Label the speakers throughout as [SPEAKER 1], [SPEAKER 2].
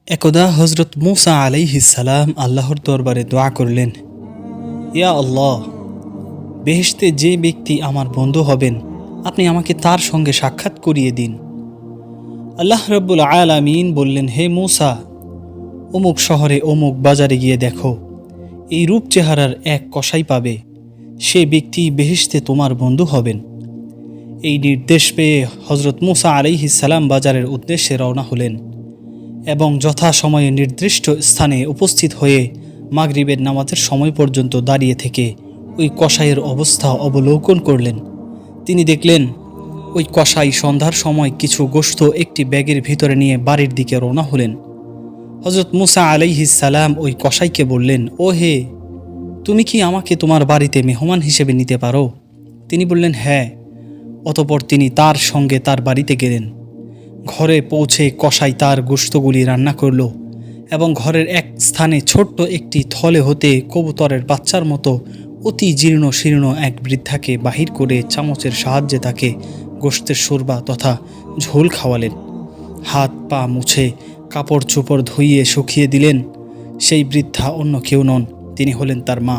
[SPEAKER 1] একদা হজরত মুসা আলাইহিস সালাম আল্লাহর দরবারে দোয়া করলেন, ইয়া আল্লাহ, বেহেশতে যে ব্যক্তি আমার বন্ধু হবেন আপনি আমাকে তার সঙ্গে সাক্ষাৎ করিয়ে দিন। আল্লাহ রাব্বুল আলামিন বললেন, হে মুসা, অমুক শহরে অমুক বাজারে গিয়ে দেখো, এই রূপ চেহারার এক কসাই পাবে, সে ব্যক্তি বেহেশতে তোমার বন্ধু হবেন। এই নির্দেশ পেয়ে হজরত মুসা আলাইহিস সালাম বাজারের উদ্দেশ্যে রওনা হলেন এবং যথাসময়ে নির্দিষ্ট স্থানে উপস্থিত হয়ে মাগরিবের নামাজের সময় পর্যন্ত দাঁড়িয়ে থেকে ওই কসাইয়ের অবস্থা অবলোকন করলেন। তিনি দেখলেন ওই কসাই সন্ধ্যার সময় কিছু গোশত একটি ব্যাগের ভিতরে নিয়ে বাড়ির দিকে রওনা হলেন। হজরত মুসা আলাইহিস সালাম ওই কসাইকে বললেন, ও হে, তুমি কি আমাকে তোমার বাড়িতে মেহমান হিসেবে নিতে পারো? তিনি বললেন, হ্যাঁ। অতঃপর তিনি তার সঙ্গে তার বাড়িতে গেলেন। ঘরে পৌঁছে কসাই তার গোশতগুলি রান্না করল এবং ঘরের এক স্থানে ছোট্ট একটি থলে হতে কবুতরের বাচ্চার মতো অতি জীর্ণ শীর্ণ এক বৃদ্ধাকে বাহির করে চামচের সাহায্যে তাকে গোশতের শোরবা তথা ঝোল খাওয়ালেন। হাত পা মুছে কাপড় চোপড় ধুইয়ে শুকিয়ে দিলেন। সেই বৃদ্ধা অন্য কেউ নন, তিনি হলেন তার মা।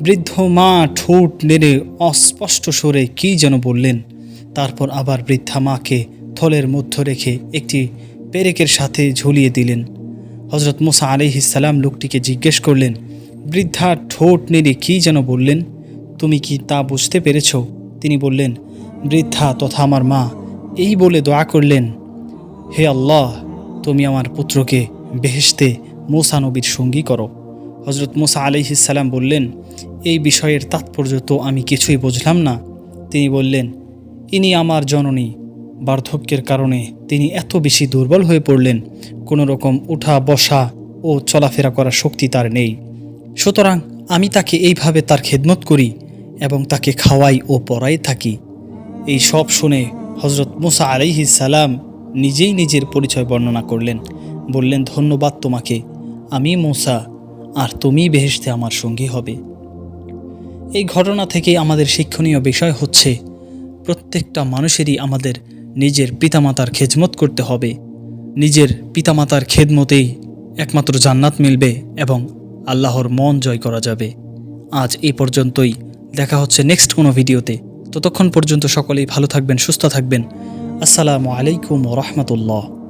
[SPEAKER 1] বৃদ্ধ মা ঠোঁট নেড়ে অস্পষ্ট স্বরে কী যেন বললেন। তারপর আবার বৃদ্ধা মাকে থলের মধ্য রেখে একটি পেরেকের সাথে ঝুলিয়ে দিলেন। হজরত মুসা আলাইহিস সালাম লোকটিকে জিজ্ঞেস করলেন, বৃদ্ধা ঠোঁট নেড়ে কী যেন বললেন, তুমি কি তা বুঝতে পেরেছ? তিনি বললেন, বৃদ্ধা তথা আমার মা এই বলে দোয়া করলেন, হে আল্লাহ, তুমি আমার পুত্রকে বেহেশতে মুসা নবীর সঙ্গী করো। হজরত মুসা আলাইহিস সালাম বললেন, এই বিষয়ের তাৎপর্য তো আমি কিছুই বুঝলাম না। তিনি বললেন, ইনি আমার জননী, বার্ধক্যের কারণে তিনি এত বেশি দুর্বল হয়ে পড়লেন, কোনো রকম উঠা বসা ও চলাফেরা করার শক্তি তার নেই। সুতরাং আমি তাকে এইভাবে তার খেদমত করি এবং তাকে খাওয়াই ও পড়াই থাকি। এই সব শুনে হজরত মুসা আলাইহিস সালাম নিজেই নিজের পরিচয় বর্ণনা করলেন। বললেন, ধন্যবাদ তোমাকে, আমি মুসা, আর তুমি বেহেশতে আমার সঙ্গী হবে। এই ঘটনা থেকে আমাদের শিক্ষণীয় বিষয় হচ্ছে, প্রত্যেকটা মানুষেরই আমাদের নিজের পিতামাতার খেদমত করতে হবে। নিজের পিতামাতার খেদমতেই একমাত্র জান্নাত মিলবে এবং আল্লাহর মন জয় করা যাবে। আজ এই পর্যন্তই, দেখা হচ্ছে নেক্সট কোনো ভিডিওতে। ততক্ষণ পর্যন্ত সকলেই ভালো থাকবেন, সুস্থ থাকবেন। আসসালামু আলাইকুম ওয়া রাহমাতুল্লাহ।